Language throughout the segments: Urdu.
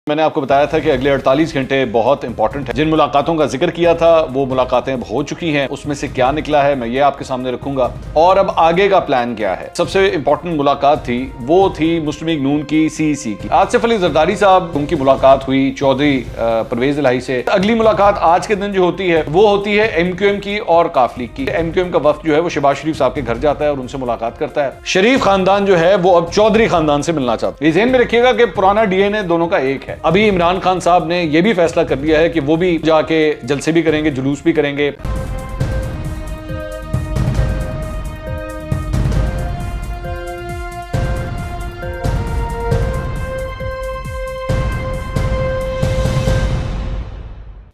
میں نے آپ کو بتایا تھا کہ اگلے 48 گھنٹے بہت امپورٹنٹ ہیں. جن ملاقاتوں کا ذکر کیا تھا وہ ملاقاتیں ہو چکی ہیں. اس میں سے کیا نکلا ہے میں یہ آپ کے سامنے رکھوں گا اور اب آگے کا پلان کیا ہے. سب سے امپورٹنٹ ملاقات تھی وہ تھی مسلم لیگ نون کی CEC کی. آصف علی زرداری صاحب ان کی ملاقات ہوئی چودھری پرویز الہی سے. اگلی ملاقات آج کے دن جو ہوتی ہے وہ ہوتی ہے MQM کی اور کاف لیگ کی. MQM کا وفد جو ہے وہ شہباز شریف صاحب کے گھر جاتا ہے اور ان سے ملاقات کرتا ہے. شریف خاندان جو ہے وہ اب چودھری خاندان سے ملنا چاہتا ہے. یہ ذہن میں رکھیے گا کہ پرانا DNA دونوں کا ایک ہے. ابھی عمران خان صاحب نے یہ بھی فیصلہ کر لیا ہے کہ وہ بھی جا کے جلسے بھی کریں گے, جلوس بھی کریں گے.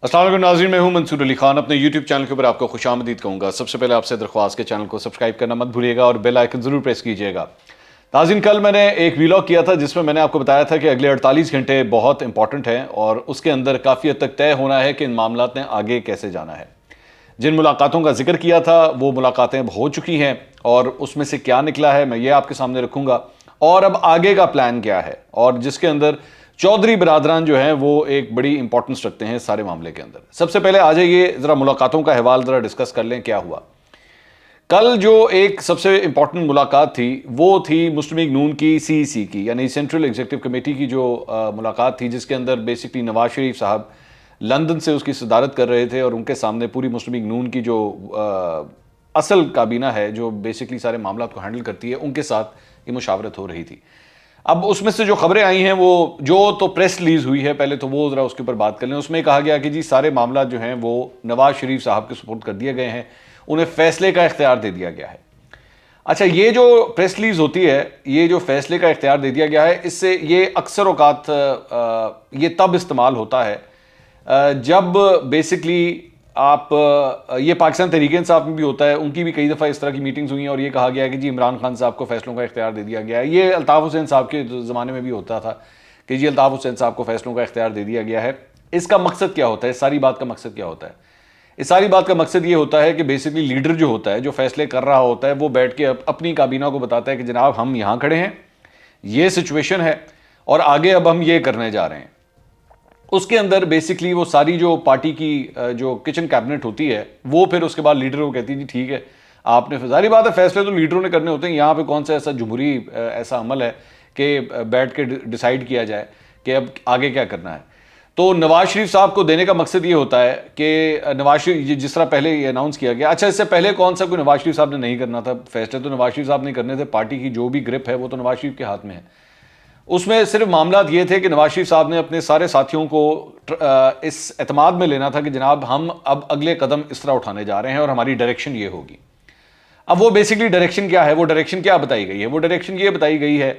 السلام علیکم ناظرین, میں ہوں منصور علی خان. اپنے YouTube چینل کے اوپر آپ کو خوش آمدید کہوں گا. سب سے پہلے آپ سے درخواست کے چینل کو سبسکرائب کرنا مت بھولیے گا اور بیل آئیکن ضرور پریس کیجیے گا. ناظرین, کل میں نے ایک ویلاگ کیا تھا جس میں میں نے آپ کو بتایا تھا کہ اگلے 48 گھنٹے بہت امپورٹنٹ ہیں اور اس کے اندر کافی حد تک طے ہونا ہے کہ ان معاملات نے آگے کیسے جانا ہے. جن ملاقاتوں کا ذکر کیا تھا وہ ملاقاتیں ہو چکی ہیں اور اس میں سے کیا نکلا ہے میں یہ آپ کے سامنے رکھوں گا اور اب آگے کا پلان کیا ہے, اور جس کے اندر چودھری برادران جو ہیں وہ ایک بڑی امپورٹنس رکھتے ہیں سارے معاملے کے اندر. سب سے پہلے آ جائیے ذرا ملاقاتوں کا حوال ذرا ڈسکس کر لیں کیا ہوا. کل جو ایک سب سے امپورٹنٹ ملاقات تھی وہ تھی مسلم لیگ نون کی CEC کی, یعنی سینٹرل ایگزیکٹو کمیٹی کی جو ملاقات تھی, جس کے اندر بیسکلی نواز شریف صاحب لندن سے اس کی صدارت کر رہے تھے اور ان کے سامنے پوری مسلم لیگ نون کی جو اصل کابینہ ہے جو بیسکلی سارے معاملات کو ہینڈل کرتی ہے ان کے ساتھ یہ مشاورت ہو رہی تھی. اب اس میں سے جو خبریں آئی ہیں وہ جو تو پریس ریلیز ہوئی ہے پہلے تو وہ ذرا اس کے اوپر بات کر لیں. اس میں کہا گیا کہ جی سارے معاملات جو ہیں وہ نواز شریف صاحب کے سپورٹ کر دیے گئے ہیں, انہیں فیصلے کا اختیار دے دیا گیا ہے. اچھا, یہ جو پریس ریلیز ہوتی ہے, یہ جو فیصلے کا اختیار دے دیا گیا ہے, اس سے یہ اکثر اوقات یہ تب استعمال ہوتا ہے جب بیسکلی آپ یہ پاکستان تحریک انصاف میں بھی ہوتا ہے, ان کی بھی کئی دفعہ اس طرح کی میٹنگز ہوئی ہیں اور یہ کہا گیا ہے کہ جی عمران خان صاحب کو فیصلوں کا اختیار دے دیا گیا ہے. یہ الطاف حسین صاحب کے زمانے میں بھی ہوتا تھا کہ جی الطاف حسین صاحب کو فیصلوں کا اختیار دے دیا گیا ہے. اس کا مقصد کیا ہوتا ہے, اس ساری بات کا مقصد کیا ہوتا ہے؟ اس ساری بات کا مقصد یہ ہوتا ہے کہ بیسکلی لیڈر جو ہوتا ہے, جو فیصلے کر رہا ہوتا ہے, وہ بیٹھ کے اپنی کابینہ کو بتاتا ہے کہ جناب ہم یہاں کھڑے ہیں, یہ سچویشن ہے اور آگے اب ہم یہ کرنے جا رہے ہیں. اس کے اندر بیسکلی وہ ساری جو پارٹی کی جو کچن کیبنٹ ہوتی ہے وہ پھر اس کے بعد لیڈر کو کہتی ہے جی ٹھیک ہے آپ نے, ظاہری بات ہے فیصلے تو لیڈروں نے کرنے ہوتے ہیں. یہاں پہ کون سا ایسا جمہوری ایسا عمل ہے کہ بیٹھ کے ڈیسائیڈ کیا جائے کہ اب آگے کیا کرنا ہے. تو نواز شریف صاحب کو دینے کا مقصد یہ ہوتا ہے کہ نواز شریف جس طرح پہلے یہ اناؤنس کیا گیا, اچھا اس سے پہلے کون سا کوئی نواز شریف صاحب نے نہیں کرنا تھا, فیصلے تو نواز شریف صاحب نہیں کرنے تھے, پارٹی کی جو بھی گرپ ہے وہ تو نواز شریف کے ہاتھ میں ہے. اس میں صرف معاملات یہ تھے کہ نواز شریف صاحب نے اپنے سارے ساتھیوں کو اس اعتماد میں لینا تھا کہ جناب ہم اب اگلے قدم اس طرح اٹھانے جا رہے ہیں اور ہماری ڈائریکشن یہ ہوگی. اب وہ بیسکلی ڈائریکشن کیا ہے, وہ ڈائریکشن کیا بتائی گئی ہے؟ وہ ڈائریکشن یہ بتائی گئی ہے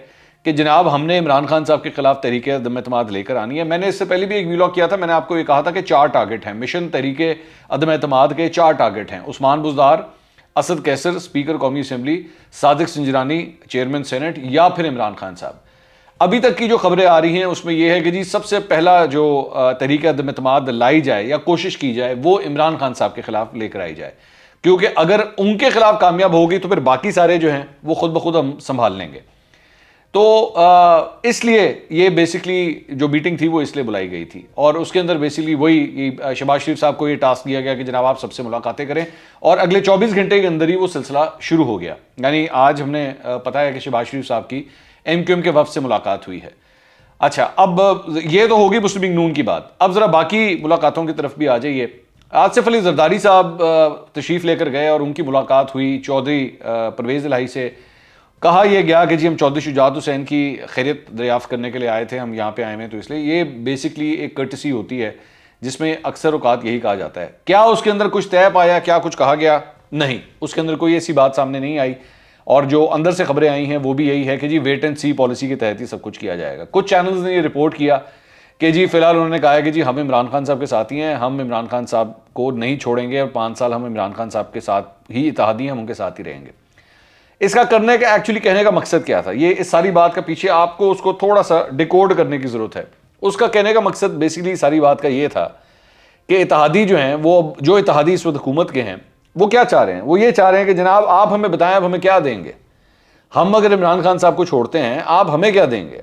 کہ جناب ہم نے عمران خان صاحب کے خلاف تحریک عدم اعتماد لے کر آنی ہے. میں نے اس سے پہلے بھی ایک ویلاگ کیا تھا, میں نے آپ کو یہ کہا تھا کہ 4 ٹارگٹ ہیں مشن تحریک عدم اعتماد کے. 4 ٹارگٹ ہیں: عثمان بزدار, اسد کیسر اسپیکر قومی assembly, Sadiq Sanjrani chairman senate, یا پھر عمران خان صاحب. ابھی تک کی جو خبریں آ رہی ہیں اس میں یہ ہے کہ جی سب سے پہلا جو تحریک عدم اعتماد لائی جائے یا کوشش کی جائے وہ عمران خان صاحب کے خلاف لے کر آئی جائے, کیونکہ اگر ان کے خلاف کامیاب ہوگی تو پھر باقی سارے جو ہیں وہ خود بخود ہم سنبھال لیں گے. تو اس لیے یہ بیسکلی جو میٹنگ تھی وہ اس لیے بلائی گئی تھی اور اس کے اندر بیسکلی وہی شہباز شریف صاحب کو یہ ٹاسک دیا گیا کہ جناب آپ سب سے ملاقاتیں کریں, اور اگلے 24 گھنٹے کے اندر ہی وہ سلسلہ شروع ہو گیا. یعنی آج ہم نے پتا ہے کہ شہباز شریف صاحب کی MQM کے وفد سے ملاقات ہوئی ہے. اچھا, اب یہ تو ہوگی مسلم لیگ نون کی بات. اب ذرا باقی ملاقاتوں کی طرف بھی آ جائیے. آصف علی زرداری صاحب تشریف لے کر گئے اور ان کی ملاقات ہوئی چودھری پرویز الہی سے. کہا یہ گیا کہ جی ہم چودھری شجاعت حسین کی خیریت دریافت کرنے کے لیے آئے تھے, ہم یہاں پہ آئے ہیں, تو اس لیے یہ بیسکلی ایک کرٹسی ہوتی ہے جس میں اکثر اوقات یہی کہا جاتا ہے. کیا اس کے اندر کچھ طے پایا, کیا کچھ کہا گیا؟ نہیں, اس کے اندر کوئی ایسی بات سامنے نہیں آئی, اور جو اندر سے خبریں آئی ہیں وہ بھی یہی ہے کہ جی ویٹ اینڈ سی پالیسی کے تحت ہی سب کچھ کیا جائے گا. کچھ چینلز نے یہ رپورٹ کیا کہ جی فی الحال انہوں نے کہا ہے کہ جی ہم عمران خان صاحب کے ساتھ ہی ہیں, ہم عمران خان صاحب کو نہیں چھوڑیں گے اور 5 سال ہم عمران خان صاحب کے ساتھ ہی اتحادی ہیں, ہم ان کے ساتھ ہی رہیں گے. اس کا کرنے کا ایکچولی کہنے کا مقصد کیا تھا, یہ اس ساری بات کا پیچھے آپ کو اس کو تھوڑا سا ڈیکوڈ کرنے کی ضرورت ہے. اس کا کہنے کا مقصد بیسکلی ساری بات کا یہ تھا کہ اتحادی جو ہیں, وہ جو اتحادی اس وقت حکومت کے ہیں, وہ کیا چاہ رہے ہیں؟ وہ یہ چاہ رہے ہیں کہ جناب آپ ہمیں بتائیں اب ہمیں کیا دیں گے. ہم اگر عمران خان صاحب کو چھوڑتے ہیں آپ ہمیں کیا دیں گے,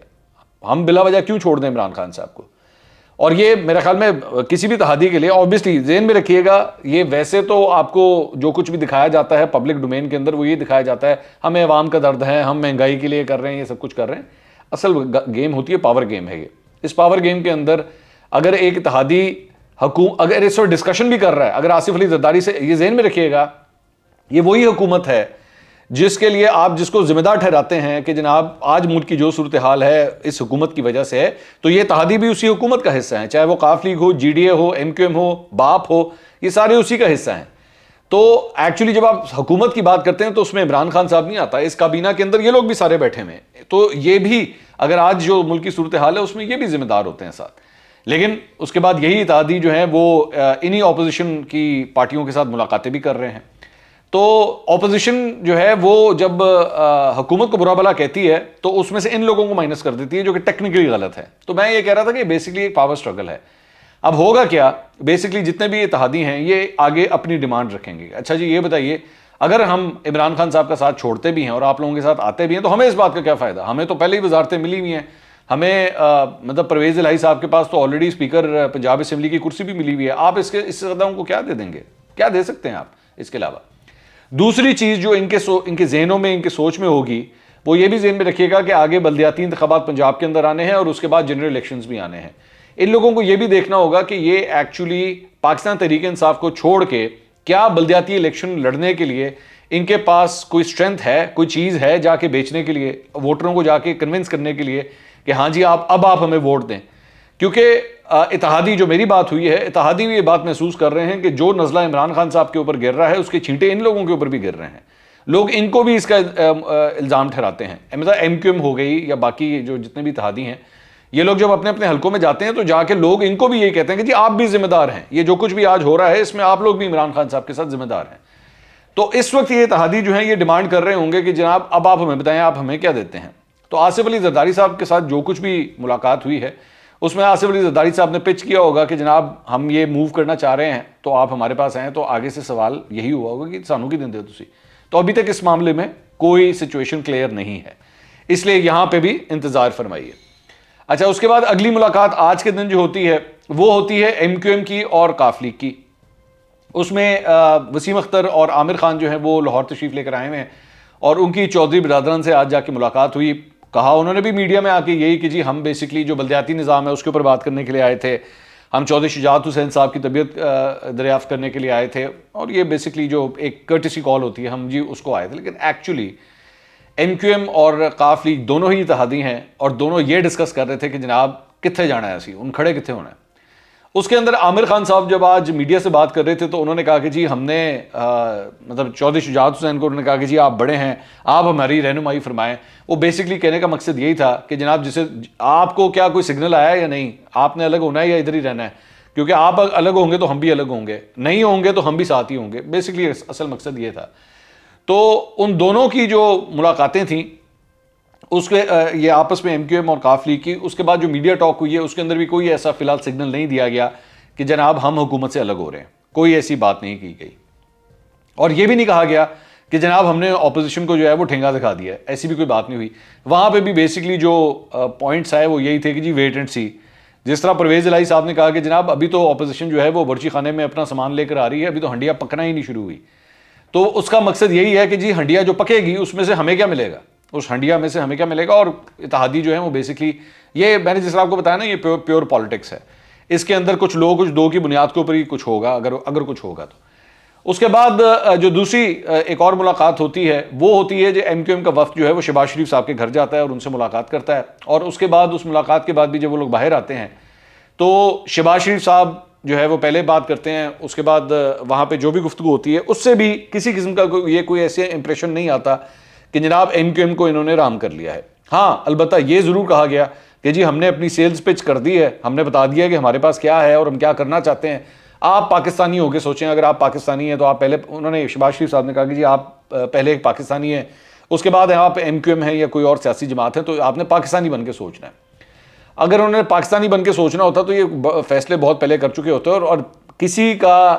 ہم بلا وجہ کیوں چھوڑ دیں عمران خان صاحب کو؟ اور یہ میرے خیال میں کسی بھی اتحادی کے لیے آبویسلی ذہن میں رکھیے گا، یہ ویسے تو آپ کو جو کچھ بھی دکھایا جاتا ہے پبلک ڈومین کے اندر وہ یہ دکھایا جاتا ہے ہمیں عوام کا درد ہے، ہم مہنگائی کے لیے کر رہے ہیں، یہ سب کچھ کر رہے ہیں. اصل گیم ہوتی ہے پاور گیم ہے. یہ اس پاور گیم کے اندر اگر ایک اتحادی اگر اس وقت ڈسکشن بھی کر رہا ہے، اگر آصف علی زرداری سے، یہ ذہن میں رکھیے گا یہ وہی حکومت ہے جس کے لیے آپ جس کو ذمہ دار ٹھہراتے ہیں کہ جناب آج ملک کی جو صورتحال ہے اس حکومت کی وجہ سے ہے، تو یہ اتحادی بھی اسی حکومت کا حصہ ہیں، چاہے وہ قاف لیگ ہو، جی ڈی اے ہو، ایم کیو ایم ہو، باپ ہو، یہ سارے اسی کا حصہ ہیں. تو ایکچولی جب آپ حکومت کی بات کرتے ہیں تو اس میں عمران خان صاحب نہیں آتا، اس کابینہ کے اندر یہ لوگ بھی سارے بیٹھے ہوئے ہیں، تو یہ بھی اگر آج جو ملک کی صورتحال ہے اس میں یہ بھی ذمہ دار ہوتے ہیں ساتھ. لیکن اس کے بعد یہی اتحادی جو ہیں وہ انہی اپوزیشن کی پارٹیوں کے ساتھ ملاقاتیں بھی کر رہے ہیں. تو اپوزیشن جو ہے وہ جب حکومت کو برا بھلا کہتی ہے تو اس میں سے ان لوگوں کو مائنس کر دیتی ہے جو کہ ٹیکنیکلی غلط ہے. تو میں یہ کہہ رہا تھا کہ بیسکلی ایک پاور سٹرگل ہے. اب ہوگا کیا، بیسکلی جتنے بھی اتحادی ہیں یہ آگے اپنی ڈیمانڈ رکھیں گے. اچھا جی یہ بتائیے اگر ہم عمران خان صاحب کا ساتھ چھوڑتے بھی ہیں اور آپ لوگوں کے ساتھ آتے بھی ہیں تو ہمیں اس بات کا کیا فائدہ؟ ہمیں تو پہلے ہی وزارتیں ملی ہوئی ہیں، ہمیں مطلب پرویز الہی صاحب کے پاس تو آلریڈی اسپیکر پنجاب اسمبلی کی کرسی بھی ملی ہوئی ہے. آپ اس سے زیادہ ان کو کیا دے دیں گے؟ کیا دے سکتے ہیں آپ اس کے علاوہ؟ دوسری چیز جو ان کے ذہنوں میں، ان کے سوچ میں ہوگی، وہ یہ بھی ذہن میں رکھیے گا کہ آگے بلدیاتی انتخابات پنجاب کے اندر آنے ہیں اور اس کے بعد جنرل الیکشنز بھی آنے ہیں. ان لوگوں کو یہ بھی دیکھنا ہوگا کہ یہ ایکچولی پاکستان تحریک انصاف کو چھوڑ کے کیا بلدیاتی الیکشن لڑنے کے لیے ان کے پاس کوئی اسٹرینتھ ہے، کوئی چیز ہے جا کے بیچنے کے لیے، ووٹروں کو جا کے کنونس کرنے کے لیے کہ ہاں جی اب آپ ہمیں ووٹ دیں. کیونکہ اتحادی جو میری بات ہوئی ہے، اتحادی بھی یہ بات محسوس کر رہے ہیں کہ جو نزلہ عمران خان صاحب کے اوپر گر رہا ہے اس کے چھینٹے ان لوگوں کے اوپر بھی گر رہے ہیں. لوگ ان کو بھی اس کا الزام ٹھہراتے ہیں. ایم کیو ایم ہو گئی یا باقی جو جتنے بھی اتحادی ہیں، یہ لوگ جب اپنے اپنے حلقوں میں جاتے ہیں تو جا کے لوگ ان کو بھی یہی کہتے ہیں کہ جی آپ بھی ذمہ دار ہیں، یہ جو کچھ بھی آج ہو رہا ہے اس میں آپ لوگ بھی عمران خان صاحب کے ساتھ ذمہ دار ہیں. تو اس وقت یہ اتحادی جو ہیں یہ ڈیمانڈ کر رہے ہوں گے کہ جناب اب آپ ہمیں بتائیں آپ ہمیں کیا دیتے ہیں. تو آصف علی زرداری صاحب کے ساتھ جو کچھ بھی ملاقات ہوئی ہے اس میں آصف علی زرداری صاحب نے پچ کیا ہوگا کہ جناب ہم یہ موو کرنا چاہ رہے ہیں تو آپ ہمارے پاس آئیں. تو آگے سے سوال یہی ہوا ہوگا کہ سانو کی دیں تسی. تو ابھی تک اس معاملے میں کوئی سچویشن کلیئر نہیں ہے، اس لیے یہاں پہ بھی انتظار فرمائیے. اچھا اس کے بعد اگلی ملاقات آج کے دن جو ہوتی ہے وہ ہوتی ہے ایم کیو ایم کی اور قاف لیگ کی. اس میں وسیم اختر اور عامر خان جو ہیں وہ لاہور تشریف لے کر آئے ہوئے ہیں اور ان کی چودھری برادران سے آج جا کے ملاقات ہوئی. کہا انہوں نے بھی میڈیا میں آ کے یہی کہ جی ہم بیسکلی جو بلدیاتی نظام ہے اس کے اوپر بات کرنے کے لیے آئے تھے، ہم چودھری شجاعت حسین صاحب کی طبیعت دریافت کرنے کے لیے آئے تھے، اور یہ بیسکلی جو ایک کرٹسی کال ہوتی ہے ہم جی اس کو آئے تھے. لیکن ایکچولی ایم کیو ایم اور قاف لیگ دونوں ہی اتحادی ہیں اور دونوں یہ ڈسکس کر رہے تھے کہ جناب کتنے جانا ہے، اسی ان کھڑے کتنے ہونا ہے. اس کے اندر عامر خان صاحب جب آج میڈیا سے بات کر رہے تھے تو انہوں نے کہا کہ جی ہم نے مطلب چودھری شجاعت حسین کو انہوں نے کہا کہ جی آپ بڑے ہیں، آپ ہماری رہنمائی فرمائیں. وہ بیسکلی کہنے کا مقصد یہی تھا کہ جناب جسے آپ کو کیا کوئی سگنل آیا ہے یا نہیں، آپ نے الگ ہونا ہے یا ادھر ہی رہنا ہے، کیونکہ آپ الگ ہوں گے تو ہم بھی الگ ہوں گے، نہیں ہوں گے تو ہم بھی ساتھ ہی ہوں گے. بیسکلی اصل مقصد یہ تھا. تو ان دونوں کی جو ملاقاتیں تھیں اس کے یہ آپس میں ایم کیو ایم اور قاف لیگ کی، اس کے بعد جو میڈیا ٹاک ہوئی ہے اس کے اندر بھی کوئی ایسا فی الحال سگنل نہیں دیا گیا کہ جناب ہم حکومت سے الگ ہو رہے ہیں. کوئی ایسی بات نہیں کی گئی اور یہ بھی نہیں کہا گیا کہ جناب ہم نے اپوزیشن کو جو ہے وہ ٹھنگا دکھا دیا ہے. ایسی بھی کوئی بات نہیں ہوئی. وہاں پہ بھی بیسکلی جو پوائنٹس آئے وہ یہی تھے کہ جی ویٹ اینڈ سی. جس طرح پرویز الہی صاحب نے کہا کہ جناب ابھی تو اپوزیشن جو ہے وہ برچی خانے میں اپنا سامان لے کر آ رہی ہے، ابھی تو ہنڈیا پکنا ہی نہیں شروع ہوئی. تو اس کا مقصد یہی ہے کہ جی ہنڈیا جو پکے گی اس میں سے ہمیں کیا ملے گا، اس ہنڈیا میں سے ہمیں کیا ملے گا. اور اتحادی جو ہیں وہ بیسکلی یہ میں نے جس طرح آپ کو بتایا نا یہ پیور پالیٹکس ہے. اس کے اندر کچھ لوگ کچھ دو کی بنیاد کے اوپر ہی کچھ ہوگا اگر کچھ ہوگا تو. اس کے بعد جو دوسری ایک اور ملاقات ہوتی ہے وہ ہوتی ہے جو ایم کیو ایم کا وفد جو ہے وہ شہباز شریف صاحب کے گھر جاتا ہے اور ان سے ملاقات کرتا ہے. اور اس کے بعد اس ملاقات کے بعد بھی جب وہ لوگ باہر آتے ہیں تو شہباز شریف صاحب جو ہے وہ پہلے بات کرتے ہیں. اس کے بعد وہاں پہ جو بھی گفتگو ہوتی ہے اس سے بھی کسی قسم کا یہ کوئی ایسے امپریشن نہیں آتا کہ جناب ایم کیو ایم کو انہوں نے رام کر لیا ہے. ہاں البتہ یہ ضرور کہا گیا کہ جی ہم نے اپنی سیلز پچ کر دی ہے، ہم نے بتا دیا کہ ہمارے پاس کیا ہے اور ہم کیا کرنا چاہتے ہیں. آپ پاکستانی ہو کے سوچیں، اگر آپ پاکستانی ہیں تو آپ پہلے، انہوں نے شہباز شریف صاحب نے کہا کہ جی آپ پہلے ایک پاکستانی ہیں، اس کے بعد آپ ایم کیو ایم ہیں یا کوئی اور سیاسی جماعت ہے تو آپ نے پاکستانی بن کے سوچنا ہے. اگر انہوں نے پاکستانی بن کے سوچنا ہوتا تو یہ فیصلے بہت پہلے کر چکے ہوتے. اور کسی کا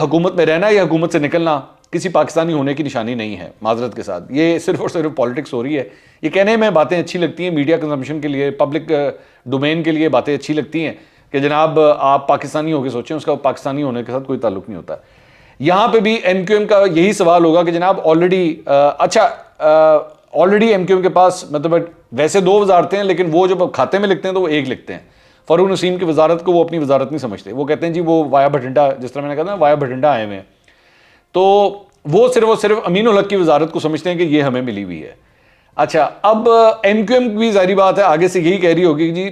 حکومت میں رہنا یا حکومت سے نکلنا کسی پاکستانی ہونے کی نشانی نہیں ہے، معذرت کے ساتھ. یہ صرف اور صرف پالیٹکس ہو رہی ہے. یہ کہنے میں باتیں اچھی لگتی ہیں، میڈیا کنزمپشن کے لیے، پبلک ڈومین کے لیے باتیں اچھی لگتی ہیں کہ جناب آپ پاکستانی ہو کے سوچیں, اس کا پاکستانی ہونے کے ساتھ کوئی تعلق نہیں ہوتا. یہاں پہ بھی ایم کیو ایم کا یہی سوال ہوگا کہ جناب آلریڈی ایم کیو ایم کے پاس مطلب ویسے 2 وزارتیں ہیں, لیکن وہ جب کھاتے میں لکھتے ہیں تو وہ ایک لکھتے ہیں. فاروق نسیم کی وزارت کو وہ اپنی وزارت نہیں سمجھتے, وہ کہتے ہیں جی وہ وایا بھٹنڈا, جس طرح میں نے کہا نا وایا بھٹنڈا آئے ہوئے ہیں, تو وہ صرف امین الحق کی وزارت کو سمجھتے ہیں کہ یہ ہمیں ملی ہوئی ہے. اچھا, اب ایم کیو ایم بھی ظاہری بات ہے آگے سے یہی کہہ رہی ہوگی جی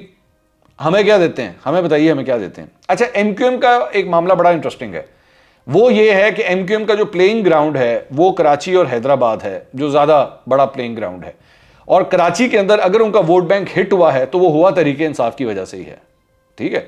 ہمیں کیا دیتے ہیں, ہمیں بتائیے ہمیں کیا دیتے ہیں. اچھا, ایم کیو ایم کا ایک معاملہ بڑا انٹرسٹنگ ہے, وہ یہ ہے کہ ایم کیو ایم کا جو پلینگ گراؤنڈ ہے وہ کراچی اور حیدرآباد ہے, جو زیادہ بڑا پلینگ گراؤنڈ ہے, اور کراچی کے اندر اگر ان کا ووٹ بینک ہٹ ہوا ہے تو وہ ہوا تحریک انصاف کی وجہ سے ہی ہے. ٹھیک ہے,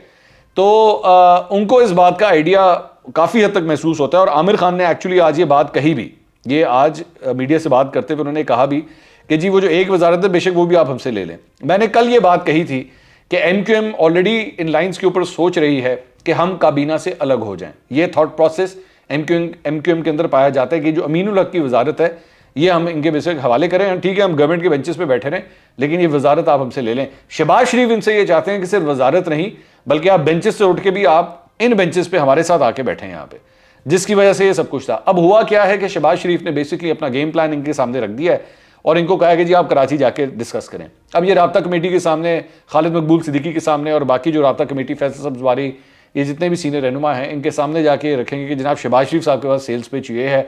تو ان کو اس بات کا آئیڈیا کافی حد تک محسوس ہوتا ہے, اور عامر خان نے ایکچولی آج یہ بات کہی بھی, یہ آج میڈیا سے بات کرتے ہوئے انہوں نے کہا بھی کہ جی وہ جو ایک وزارت ہے بے شک وہ بھی آپ ہم سے لے لیں. میں نے کل یہ بات کہی تھی کہ ایم کیو ایم آلریڈی ان لائنز کے اوپر سوچ رہی ہے کہ ہم کابینہ سے الگ ہو جائیں. یہ thought process M Q M کے اندر پایا جاتا ہے کہ جو امین الحق کی وزارت ہے یہ ہم ان کے بیسک حوالے کریں, ٹھیک ہے ہم گورنمنٹ کے بینچز پہ بیٹھے رہیں لیکن یہ وزارت آپ ہم سے لے لیں. شہباز شریف ان سے یہ چاہتے ہیں کہ صرف وزارت نہیں بلکہ آپ بینچز سے اٹھ کے بھی آپ ان بینچز پہ ہمارے ساتھ آ کے بیٹھیں یہاں پہ, جس کی وجہ سے یہ سب کچھ تھا. اب ہوا کیا ہے کہ شہباز شریف نے بیسکلی اپنا گیم پلان ان کے سامنے رکھ دیا ہے اور ان کو کہا کہ جی آپ کراچی جا کے ڈسکس کریں. اب یہ رابطہ کمیٹی کے سامنے, خالد مقبول صدیقی کے سامنے اور باقی جو رابطہ کمیٹی, فیصل سبزواری, یہ جتنے بھی سینئر رہنما ہیں ان کے سامنے جا کے رکھیں گے کہ جناب شہباز شریف صاحب کے پاس سیلز پیچ یہ ہے,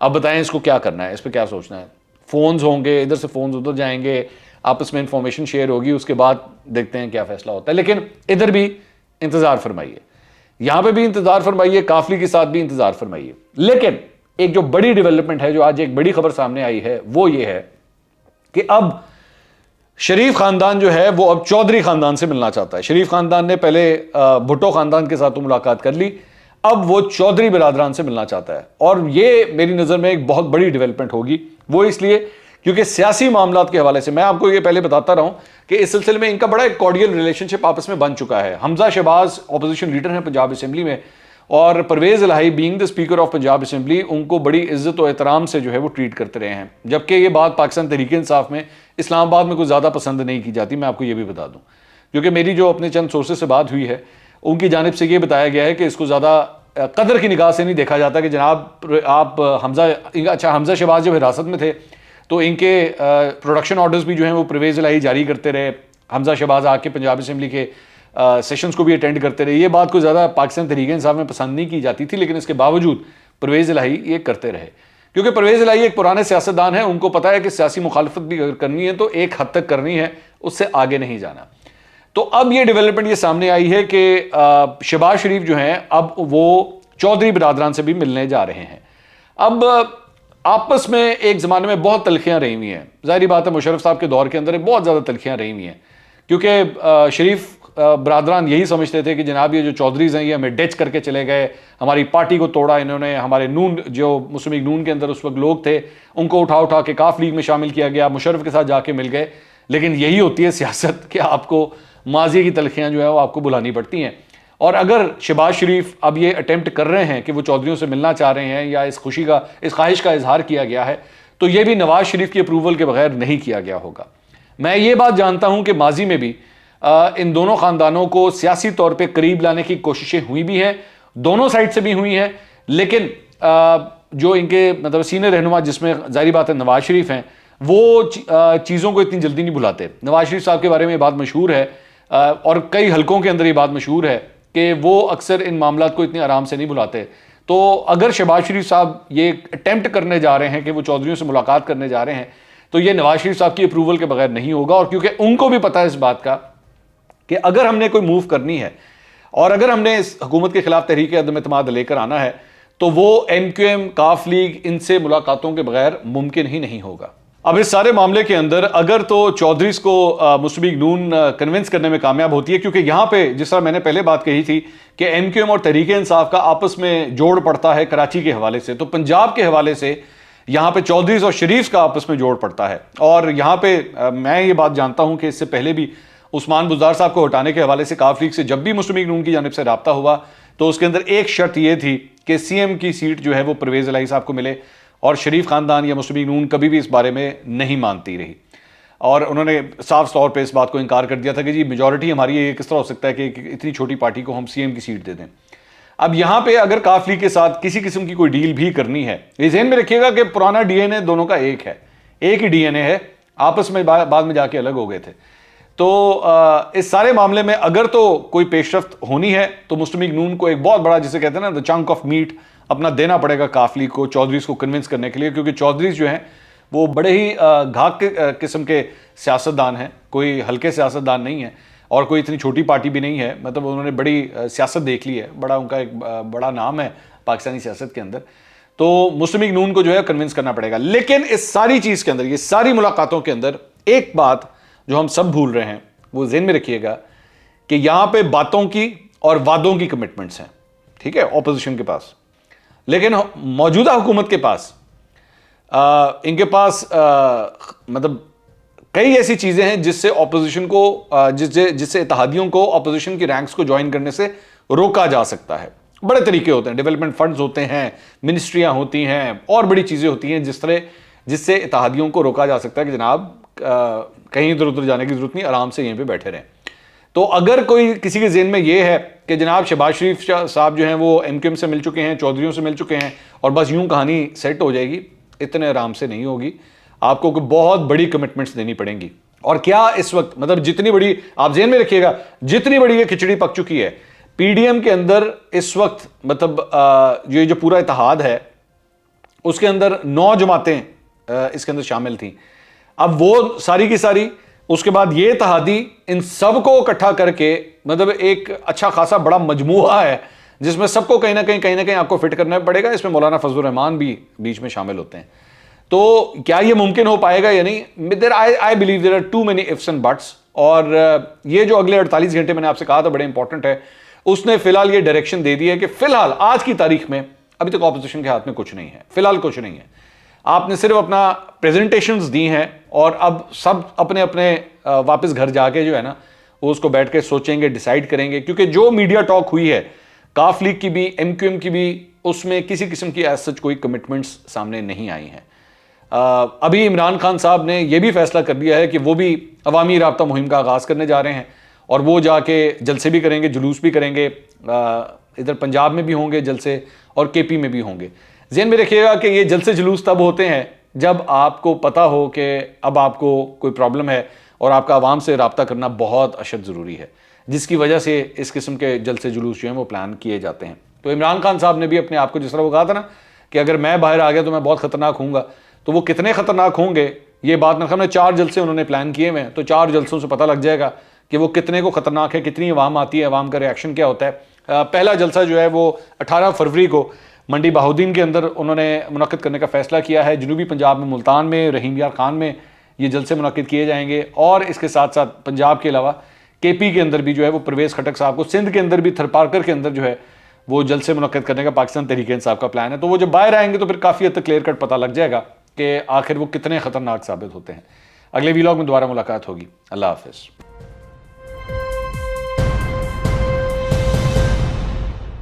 اب بتائیں اس کو کیا کرنا ہے, اس پہ کیا سوچنا ہے. فونز ہوں گے, ادھر سے فونز ادھر جائیں گے, آپس میں انفارمیشن شیئر ہوگی, اس کے بعد دیکھتے ہیں کیا فیصلہ ہوتا ہے. لیکن ادھر بھی انتظار فرمائیے, یہاں پہ بھی انتظار فرمائیے, کافلی کے ساتھ بھی انتظار فرمائیے. لیکن ایک جو بڑی ڈیولپمنٹ ہے, جو آج ایک بڑی خبر سامنے آئی ہے, وہ یہ ہے کہ اب شریف خاندان جو ہے وہ اب چودھری خاندان سے ملنا چاہتا ہے. شریف خاندان نے پہلے بھٹو خاندان کے ساتھ ملاقات کر لی, اب وہ چودھری برادران سے ملنا چاہتا ہے. اور یہ میری نظر میں ایک بہت بڑی ڈیولپمنٹ ہوگی, وہ اس لیے کیونکہ سیاسی معاملات کے حوالے سے میں آپ کو یہ پہلے بتاتا رہا ہوں کہ اس سلسلے میں ان کا بڑا ایک کارڈیل ریلیشن شپ آپس میں بن چکا ہے. حمزہ شہباز اپوزیشن لیڈر ہیں پنجاب اسمبلی میں, اور Pervaiz Elahi being the speaker of Punjab Assembly ان کو بڑی عزت و احترام سے جو ہے وہ ٹریٹ کرتے رہے ہیں, جبکہ یہ بات پاکستان تحریک انصاف میں اسلام آباد میں کوئی زیادہ پسند نہیں کی جاتی. میں آپ کو یہ بھی بتا دوں, کیونکہ میری جو اپنے چند سورسز سے بات ہوئی ہے ان کی جانب سے یہ بتایا گیا ہے کہ اس کو زیادہ قدر کی نگاہ سے نہیں دیکھا جاتا کہ جناب آپ حمزہ شہباز جب حراست میں تھے تو ان کے پروڈکشن آرڈرز بھی جو ہیں وہ پرویز الہی جاری کرتے رہے, حمزہ شہباز آ کے پنجاب اسمبلی کے سیشنز کو بھی اٹینڈ کرتے رہے. یہ بات کو زیادہ پاکستان تحریک انصاف میں پسند نہیں کی جاتی تھی, لیکن اس کے باوجود پرویز الہی یہ کرتے رہے, کیونکہ پرویز الہی ایک پرانے سیاستدان ہیں, ان کو پتا ہے کہ سیاسی مخالفت بھی اگر کرنی ہے تو ایک حد تک کرنی ہے, اس سے آگے نہیں جانا. تو اب یہ ڈیولپمنٹ یہ سامنے آئی ہے کہ شہباز شریف جو ہیں اب وہ چودھری برادران سے بھی ملنے جا رہے ہیں. اب آپس میں ایک زمانے میں بہت تلخیاں رہی ہوئی ہیں, ظاہری بات ہے مشرف صاحب کے دور کے اندر بہت زیادہ تلخیاں رہی ہوئی ہیں, کیونکہ شریف برادران یہی سمجھتے تھے کہ جناب یہ جو چودھریز ہیں یہ ہمیں ڈیچ کر کے چلے گئے, ہماری پارٹی کو توڑا انہوں نے, ہمارے نون جو مسلم لیگ نون کے اندر اس وقت لوگ تھے ان کو اٹھا کے کاف لیگ میں شامل کیا گیا, مشرف کے ساتھ جا کے مل گئے. لیکن یہی ہوتی ہے سیاست کہ آپ کو ماضی کی تلخیاں جو ہے وہ آپ کو بلانی پڑتی ہیں. اور اگر شہباز شریف اب یہ اٹیمپٹ کر رہے ہیں کہ وہ چودھریوں سے ملنا چاہ رہے ہیں یا اس خواہش کا اظہار کیا گیا ہے, تو یہ بھی نواز شریف کی اپروول کے بغیر نہیں کیا گیا ہوگا. میں یہ بات جانتا ہوں کہ ماضی میں بھی ان دونوں خاندانوں کو سیاسی طور پہ قریب لانے کی کوششیں ہوئی بھی ہیں, دونوں سائڈ سے بھی ہوئی ہیں, لیکن جو ان کے مطلب سینئر رہنما جس میں ظاہری بات ہے نواز شریف ہیں, وہ چیزوں کو اتنی جلدی نہیں بھلاتے. نواز شریف صاحب کے بارے میں یہ بات مشہور ہے اور کئی حلقوں کے اندر یہ بات مشہور ہے کہ وہ اکثر ان معاملات کو اتنے آرام سے نہیں بھلاتے. تو اگر شہباز شریف صاحب یہ اٹیمپٹ کرنے جا رہے ہیں کہ وہ چودھریوں سے ملاقات کرنے جا رہے ہیں, تو یہ نواز شریف صاحب کی اپروول کے بغیر نہیں ہوگا. اور کیونکہ ان کو بھی پتہ ہے اس بات کا کہ اگر ہم نے کوئی موو کرنی ہے اور اگر ہم نے اس حکومت کے خلاف تحریک عدم اعتماد لے کر آنا ہے, تو وہ ایم کیو ایم, کاف لیگ, ان سے ملاقاتوں کے بغیر ممکن ہی نہیں ہوگا. اب اس سارے معاملے کے اندر اگر تو چودھریز کو مسلم لیگ نون کنونس کرنے میں کامیاب ہوتی ہے, کیونکہ یہاں پہ جس طرح میں نے پہلے بات کہی تھی کہ ایم کیو ایم اور تحریک انصاف کا آپس میں جوڑ پڑتا ہے کراچی کے حوالے سے, تو پنجاب کے حوالے سے یہاں پہ چودھریز اور شریف کا آپس میں جوڑ پڑتا ہے. اور یہاں پہ میں یہ بات جانتا ہوں کہ اس سے پہلے بھی عثمان بزدار صاحب کو ہٹانے کے حوالے سے کاف لیگ سے جب بھی مسلم لیگ نون کی جانب سے رابطہ ہوا تو اس کے اندر ایک شرط یہ تھی کہ سی ایم کی سیٹ جو ہے وہ پرویز الہی صاحب کو ملے, اور شریف خاندان یا مسلم لیگ نون کبھی بھی اس بارے میں نہیں مانتی رہی. اور انہوں نے صاف طور پہ اس بات کو انکار کر دیا تھا کہ جی میجورٹی ہماری یہ کس طرح ہو سکتا ہے کہ اتنی چھوٹی پارٹی کو ہم سی ایم کی سیٹ دے دیں. اب یہاں پہ اگر کاف لیگ کے ساتھ کسی قسم کی کوئی ڈیل بھی کرنی ہے, یہ ذہن میں رکھیے گا کہ پرانا ڈی این اے دونوں کا ایک ہے, ایک ہی ڈی این اے ہے, آپس میں بعد میں جا کے الگ ہو گئے تھے. تو اس سارے معاملے میں اگر تو کوئی پیش رفت ہونی ہے تو مسلم لیگ نون کو ایک بہت بڑا, جسے کہتے ہیں نا دا چنک آف میٹ, اپنا دینا پڑے گا کاف لیگ کو, چودھریز کو کنونس کرنے کے لیے, کیونکہ چودھریز جو ہیں وہ بڑے ہی گھاک قسم کے سیاستدان ہیں, کوئی ہلکے سیاستدان نہیں ہیں اور کوئی اتنی چھوٹی پارٹی بھی نہیں ہے, مطلب انہوں نے بڑی سیاست دیکھ لی ہے, بڑا ان کا ایک بڑا نام ہے پاکستانی سیاست کے اندر. تو مسلم لیگ نون کو جو ہے کنونس کرنا پڑے گا. لیکن اس ساری چیز کے اندر, یہ ساری ملاقاتوں کے اندر ایک بات جو ہم سب بھول رہے ہیں وہ ذہن میں رکھیے گا کہ یہاں پہ باتوں کی اور وعدوں کی کمٹمنٹس ہیں, ٹھیک ہے, اپوزیشن کے پاس, لیکن موجودہ حکومت کے پاس ان کے پاس مطلب کئی ایسی چیزیں ہیں جس سے اپوزیشن کو, جس سے اتحادیوں کو اپوزیشن کی رینکس کو جوائن کرنے سے روکا جا سکتا ہے. بڑے طریقے ہوتے ہیں, ڈیولپمنٹ فنڈز ہوتے ہیں, منسٹریاں ہوتی ہیں, اور بڑی چیزیں ہوتی ہیں جس سے اتحادیوں کو روکا جا سکتا ہے کہ جناب کہیں ادھر ادھر جانے کی ضرورت نہیں, آرام سے یہیں پہ بیٹھے رہیں. تو اگر کوئی کسی کے ذہن میں یہ ہے کہ جناب شہباز شریف صاحب جو ہیں وہ ایم کیو ایم سے مل چکے ہیں, چودھریوں سے مل چکے ہیں اور بس یوں کہانی سیٹ ہو جائے گی, اتنے آرام سے نہیں ہوگی. آپ کو بہت بڑی کمٹمنٹس دینی پڑیں گی. اور کیا اس وقت مطلب جتنی بڑی, آپ ذہن میں رکھیے گا, جتنی بڑی یہ کھچڑی پک چکی ہے پی ڈی ایم کے اندر اس وقت, مطلب یہ جو پورا اتحاد ہے اس کے اندر 9 جماعتیں اس کے اندر شامل تھیں. اب وہ ساری کی ساری, اس کے بعد یہ اتحادی ان سب کو اکٹھا کر کے مطلب ایک اچھا خاصا بڑا مجموعہ ہے جس میں سب کو کہیں نہ کہیں آپ کو فٹ کرنا پڑے گا. اس میں مولانا فضل الرحمان بھی بیچ میں شامل ہوتے ہیں. تو کیا یہ ممکن ہو پائے گا یا نہیں, I believe there are too many ifs and buts. اور یہ جو اگلے 48 گھنٹے میں نے آپ سے کہا تھا بڑے امپورٹنٹ ہے, اس نے فی الحال یہ ڈائریکشن دے دی ہے کہ فی الحال آج کی تاریخ میں ابھی تک اپوزیشن کے ہاتھ میں کچھ نہیں ہے, فی الحال کچھ نہیں ہے. آپ نے صرف اپنا پریزنٹیشنز دی ہیں اور اب سب اپنے اپنے واپس گھر جا کے جو ہے نا وہ اس کو بیٹھ کے سوچیں گے, ڈیسائیڈ کریں گے, کیونکہ جو میڈیا ٹاک ہوئی ہے کاف لیگ کی بھی, ایم کیو ایم کی بھی, اس میں کسی قسم کی ایز سچ کوئی کمٹمنٹس سامنے نہیں آئی ہیں. ابھی عمران خان صاحب نے یہ بھی فیصلہ کر دیا ہے کہ وہ بھی عوامی رابطہ مہم کا آغاز کرنے جا رہے ہیں اور وہ جا کے جلسے بھی کریں گے, جلوس بھی کریں گے, ادھر پنجاب میں بھی ہوں گے جلسے اور کے پی میں بھی ہوں گے. ذہن میں رکھیے گا کہ یہ جلسے جلوس تب ہوتے ہیں جب آپ کو پتا ہو کہ اب آپ کو کوئی پرابلم ہے اور آپ کا عوام سے رابطہ کرنا بہت اشد ضروری ہے, جس کی وجہ سے اس قسم کے جلسے جلوس جو ہیں وہ پلان کیے جاتے ہیں. تو عمران خان صاحب نے بھی اپنے آپ کو جس طرح وہ کہا تھا نا کہ اگر میں باہر آ گیا تو میں بہت خطرناک ہوں گا, تو وہ کتنے خطرناک ہوں گے یہ بات نہ کرنا. 4 جلسے انہوں نے پلان کیے ہوئے ہیں, تو 4 جلسوں سے پتہ لگ جائے گا کہ وہ کتنے کو خطرناک ہے, کتنی عوام آتی ہے, عوام کا ریاکشن کیا ہوتا ہے. پہلا جلسہ جو ہے وہ 18 فروری کو منڈی بہاؤدین کے اندر انہوں نے منعقد کرنے کا فیصلہ کیا ہے. جنوبی پنجاب میں ملتان میں, رحیم یار خان میں یہ جلسے منعقد کیے جائیں گے. اور اس کے ساتھ ساتھ پنجاب کے علاوہ کے پی کے اندر بھی جو ہے وہ پرویز خٹک صاحب کو, سندھ کے اندر بھی تھرپارکر کے اندر جو ہے وہ جلسے منعقد کرنے کا پاکستان تحریک انصاف کا پلان ہے. تو وہ جب باہر آئیں گے تو پھر کافی حد تک کلیئر کٹ پتہ لگ جائے گا کہ آخر وہ کتنے خطرناک ثابت ہوتے ہیں. اگلے ویلاگ میں دوبارہ ملاقات ہوگی. اللہ حافظ.